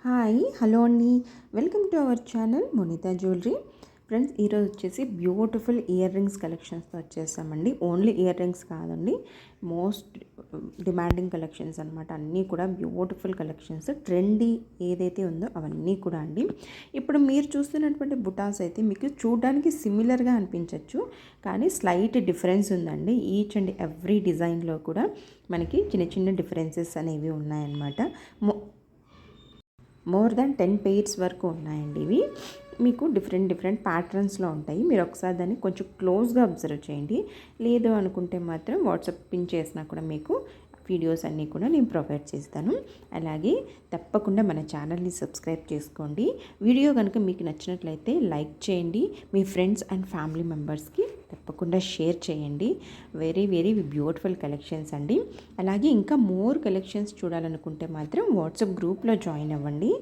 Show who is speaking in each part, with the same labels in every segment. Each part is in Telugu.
Speaker 1: హాయ్ హలో అండి, welcome to our channel Monita jewellery. Friends, ఈరోజు వచ్చేసి బ్యూటిఫుల్ ఇయర్ రింగ్స్ కలెక్షన్స్తో వచ్చేసామండి. ఓన్లీ ఇయర్ రింగ్స్ కాదండి, మోస్ట్ డిమాండింగ్ కలెక్షన్స్ అనమాట. అన్నీ కూడా బ్యూటిఫుల్ కలెక్షన్స్, ట్రెండీ ఏదైతే ఉందో అవన్నీ కూడా అండి. ఇప్పుడు మీరు చూస్తున్నటువంటి బుటాస్ అయితే మీకు చూడడానికి సిమిలర్గా అనిపించవచ్చు, కానీ స్లైట్ డిఫరెన్స్ ఉందండి. ఈచ్ అండ్ ఎవ్రీ డిజైన్లో కూడా మనకి చిన్న చిన్న డిఫరెన్సెస్ అనేవి ఉన్నాయన్నమాట. మోర్ దాన్ 10 పెయిర్స్ వరకు ఉన్నాయండి. ఇవి మీకు డిఫరెంట్ ప్యాటర్న్స్లో ఉంటాయి. మీరు ఒకసారి దాన్ని కొంచెం క్లోజ్గా అబ్జర్వ్ చేయండి. లేదు అనుకుంటే మాత్రం వాట్సాప్ పిన్ చేసినా కూడా మీకు వీడియోస్ అన్నీ కూడా నేను ప్రొవైడ్ చేస్తాను. అలాగే తప్పకుండా మన ఛానల్ని సబ్స్క్రైబ్ చేసుకోండి. వీడియో కనుక మీకు నచ్చినట్లయితే లైక్ చేయండి. మీ ఫ్రెండ్స్ అండ్ ఫ్యామిలీ మెంబర్స్కి తప్పకుండా షేర్ చేయండి. వెరీ వెరీ బ్యూటిఫుల్ కలెక్షన్స్ అండి. అలాగే ఇంకా మోర్ కలెక్షన్స్ చూడాలనుకుంటే మాత్రం వాట్సాప్ గ్రూప్లో జాయిన్ అవ్వండి.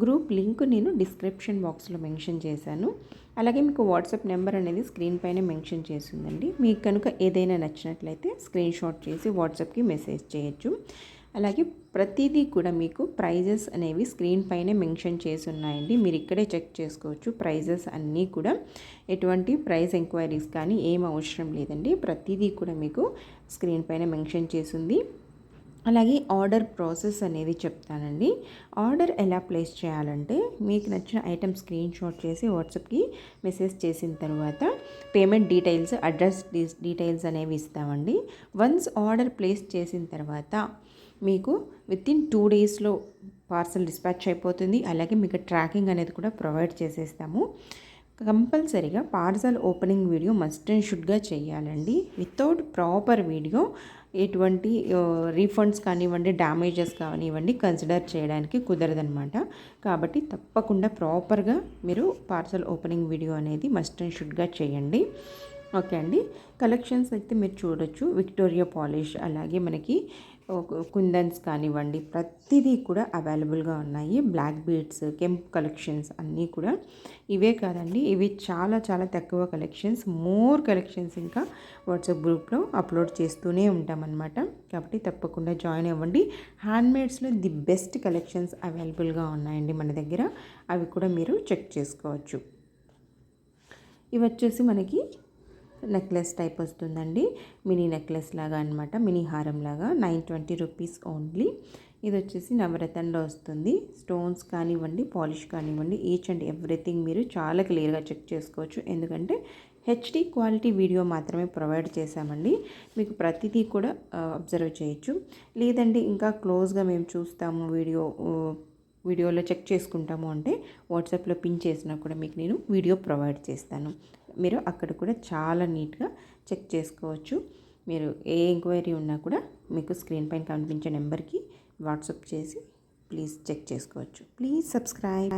Speaker 1: గ్రూప్ లింక్ నేను డిస్క్రిప్షన్ బాక్స్లో మెన్షన్ చేశాను. అలాగే మీకు వాట్సాప్ నెంబర్ అనేది స్క్రీన్ పైన మెన్షన్ చేసిందండి. మీకు కనుక ఏదైనా నచ్చినట్లయితే స్క్రీన్ షాట్ చేసి వాట్సాప్కి మెసేజ్ చేయొచ్చు. అలాగే ప్రతిదీ కూడా మీకు ప్రైజెస్ అనేవి స్క్రీన్ పైన మెన్షన్ చేసి ఉన్నాయండి. మీరు ఇక్కడే చెక్ చేసుకోవచ్చు. ప్రైజెస్ అన్నీ కూడా ఎటువంటి ప్రైస్ ఎంక్వైరీస్ కానీ ఏం అవసరం లేదండి. ప్రతిదీ కూడా మీకు స్క్రీన్ పైన మెన్షన్ చేసింది. అలాగే ఆర్డర్ ప్రాసెస్ అనేది చెప్తానండి. ఆర్డర్ ఎలా ప్లేస్ చేయాలంటే, మీకు నచ్చిన ఐటమ్ స్క్రీన్ షాట్ చేసి వాట్సాప్కి మెసేజ్ చేసిన తర్వాత పేమెంట్ డీటెయిల్స్, అడ్రస్ డీటెయిల్స్ అనేవి ఇస్తామండి. వన్స్ ఆర్డర్ ప్లేస్ చేసిన తర్వాత మీకు వితిన్ 2 డేస్లో పార్సల్ డిస్పాచ్ అయిపోతుంది. అలాగే మీకు ట్రాకింగ్ అనేది కూడా ప్రొవైడ్ చేసేస్తాము. కంపల్సరీగా parcel opening video must and షుడ్గా చేయాలండి. వితౌట్ ప్రాపర్ వీడియో ఎటువంటి రీఫండ్స్ కానివ్వండి, డ్యామేజెస్ కానివ్వండి కన్సిడర్ చేయడానికి కుదరదనమాట. కాబట్టి తప్పకుండా ప్రాపర్గా మీరు పార్సల్ ఓపెనింగ్ వీడియో అనేది మస్ట్ అండ్ షుడ్గా చేయండి. ఓకే అండి. కలెక్షన్స్ అయితే మీరు చూడొచ్చు. విక్టోరియా పాలిష్, అలాగే మనకి కుందన్స్ కానివ్వండి, ప్రతిదీ కూడా అవైలబుల్గా ఉన్నాయి. బ్లాక్ బీడ్స్, కెంప్ కలెక్షన్స్ అన్నీ కూడా. ఇవే కాదండి, ఇవి చాలా చాలా తక్కువ కలెక్షన్స్. మోర్ కలెక్షన్స్ ఇంకా వాట్సాప్ గ్రూప్లో అప్లోడ్ చేస్తూనే ఉంటామన్నమాట. కాబట్టి తప్పకుండా జాయిన్ అవ్వండి. హ్యాండ్మేడ్స్లో ది బెస్ట్ కలెక్షన్స్ అవైలబుల్గా ఉన్నాయండి మన దగ్గర. అవి కూడా మీరు చెక్ చేసుకోవచ్చు. ఇవి వచ్చేసి మనకి నెక్లెస్ టైప్ వస్తుందండి. మినీ నెక్లెస్ లాగా అనమాట, మినీ హారం లాగా. 920 రూపీస్ ఓన్లీ. ఇది వచ్చేసి నవరత్నంలో వస్తుంది. స్టోన్స్ కానివ్వండి, పాలిష్ కానివ్వండి, ఈచ్ అండ్ ఎవ్రీథింగ్ మీరు చాలా క్లియర్గా చెక్ చేసుకోవచ్చు. ఎందుకంటే హెచ్డి క్వాలిటీ వీడియో మాత్రమే ప్రొవైడ్ చేశామండి. మీకు ప్రతిదీ కూడా అబ్జర్వ్ చేయొచ్చు. లేదండి ఇంకా క్లోజ్గా మేము చూస్తాము, వీడియోలో చెక్ చేసుకుంటాము అంటే వాట్సాప్లో పిన్ చేసినా కూడా మీకు నేను వీడియో ప్రొవైడ్ చేస్తాను. మీరు అక్కడ కూడా చాలా నీట్గా చెక్ చేసుకోవచ్చు. మీరు ఏ ఎంక్వైరీ ఉన్నా కూడా మీకు స్క్రీన్ పైన కనిపించే నెంబర్కి వాట్సాప్ చేసి ప్లీజ్ చెక్ చేసుకోవచ్చు. Please subscribe.